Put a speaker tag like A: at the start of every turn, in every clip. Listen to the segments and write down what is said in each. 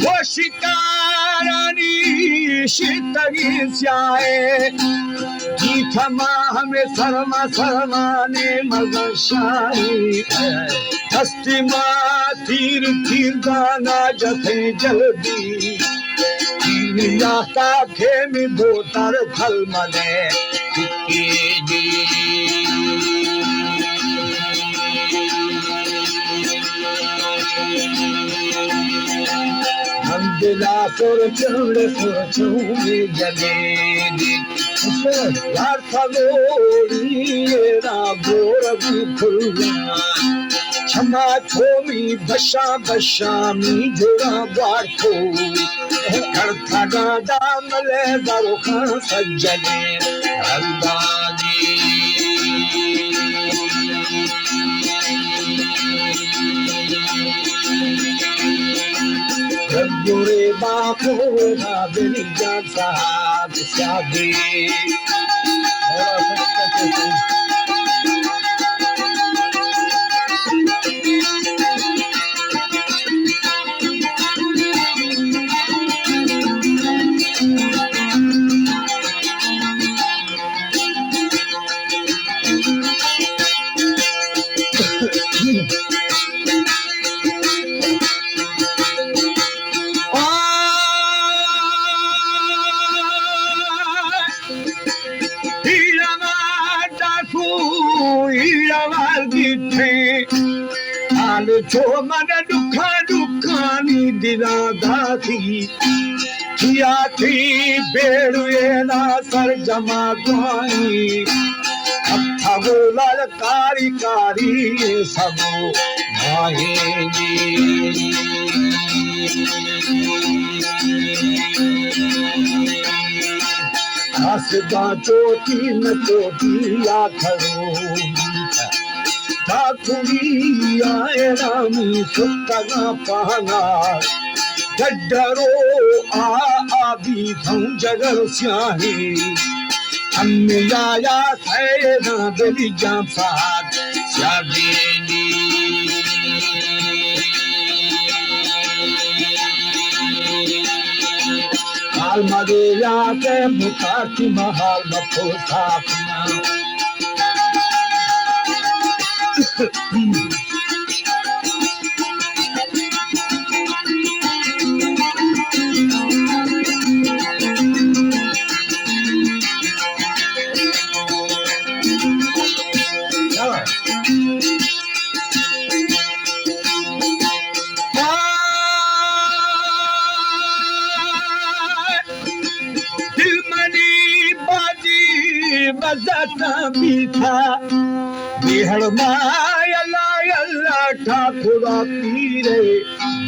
A: वो शिकारानी शीतगी स्याए जी थमा हमें शर्मा शर्माने मगर शाही हस्ती माँ तीर तीर गाना जथे जल्दी या का खेमी बोतर थल मने दिला सुर चुड़ सुर चूमी जलेगी यार थगोड़ी ना गोर भी खुलना क्षमा छोमी बशा बशा मी जोड़ा बाठो कर थगा दामले दरो खान सज्जने अंदाजी Gure baku na beni jansa bisagi. जो मन दुखा दुखानी दिला दाती किया थी बेड़ुए ना सर जमा दुआई अथा वो ललकारी कारी सबो भाई हसदा चोटी न चोटी या खड़ो Takuria erami sutana pahana Gaddaro aabi tham jagar syahi Amme yaya sayena beli jamsad syabini Almade ya ke mutati mahal mapusapna Mazata bitha bihar mayala yalla thakura pire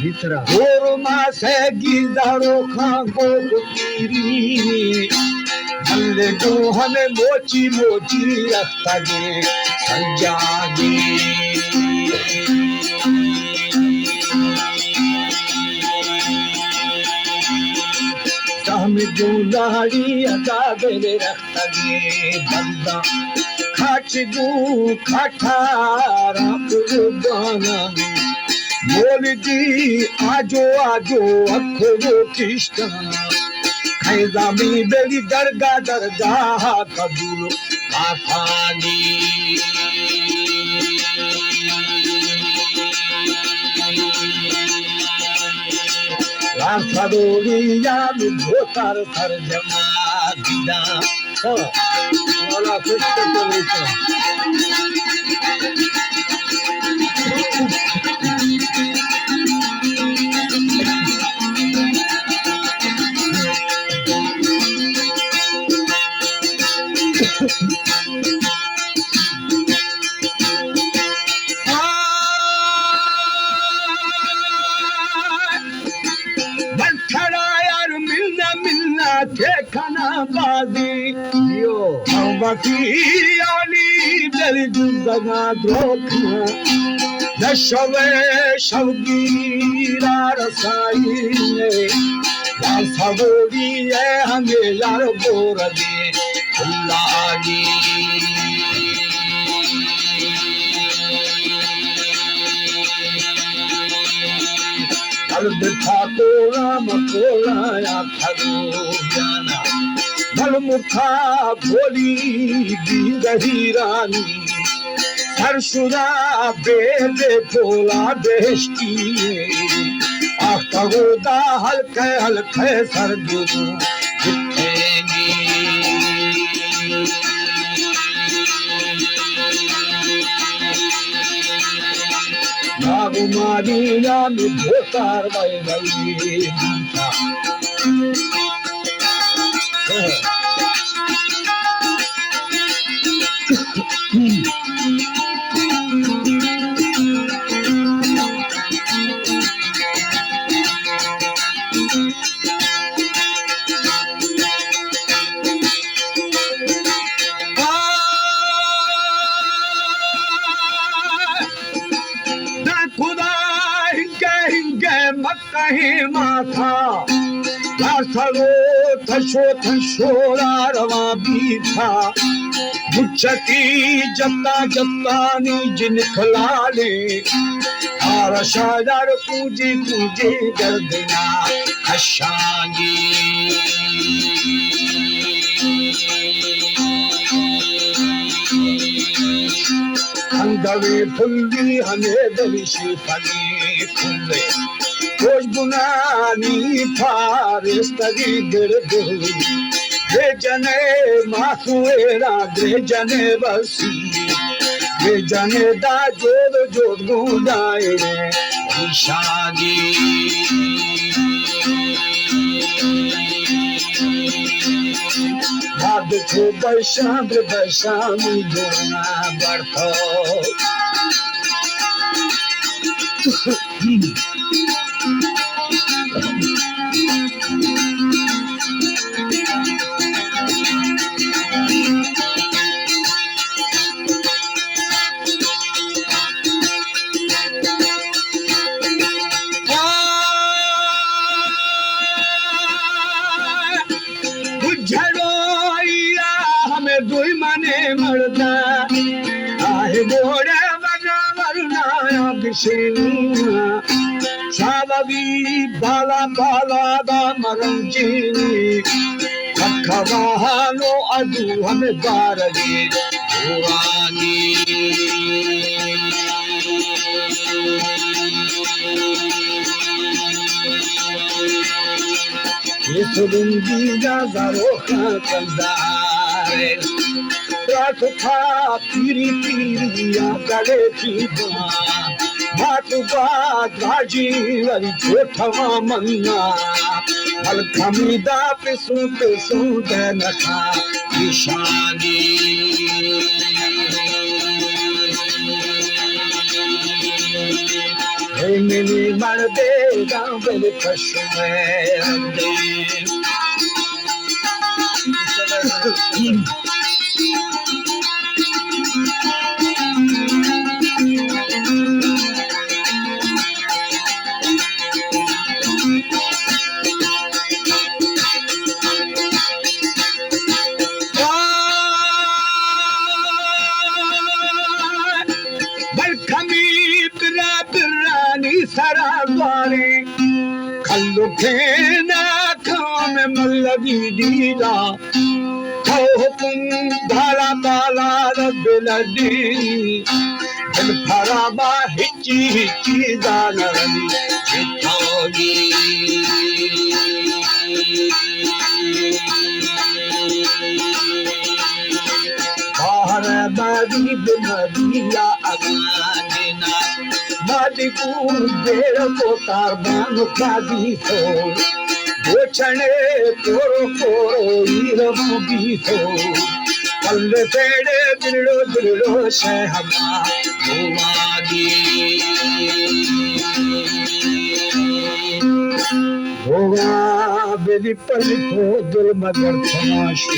A: bitra or ma se gizaro khango piri halle do hame mochi mochi raktage sanjagi Sami julari akabere raktage banda Khachigu khathara urbana Molji ajo ajo akhro krishna Khaizami beli darga darga kabul athani Rasadoriya mudhotar sarjama dida Wala Krishna Krishna Tekana bazi yo, baki मेरी जिंदगा द्रोखना नशवे शवगीरा रसाई सगोरी है हमें यार bore दे खुल्लागी बिठा Cola मकोला या खरो जाना मल मुखा बोली गही रानी सरसुरा बेदे बोला बेष्टी आखगोदा हल्के हल्के सरदू Maria mi bhotar vai कहीं माथा सगो थशो थशोरा रवा भी था मुच्छती जत्ता जत्ता नी जिन खलाले और शादार पूजी पूजी गर्दना हशांगी अंदवे फुल्ली हमें दविशी फली फुल्ले Hoş bunani faristagi girdi Gecene masuera gecene basi Gecene da jod jod gudaye Ishagi Bad cho baishami jona bartho दुई मने मरदा आहे बोरे बना मरना बिशेना साबी बाला बाला दा मरंजीनी खखवानो अदू हमें बारगी पुरानी ये सुलंगी जा जरोखा कंदारे राखा पीरी पीरिया गले की मातुबा राजी वरी छोठवा मन्ना हल खमीदा पिसू पिसू नखा निशानी हे मिनी मर्दे गांवल कश्मे सराद्वारे खल्लु खेना खाम मल्लगी दीदा हुकुम धारा बाला रब लदी दिल फराबा हिची हिची दानरनी चितौगी बाहर बादी बिमदिया Agana Madikur dera kotar banu kadi so Bochane koro koro iravu biso Palle tede dirlo dirlo shehama Bumadi Hoga bedi pali ko dil magar tamashi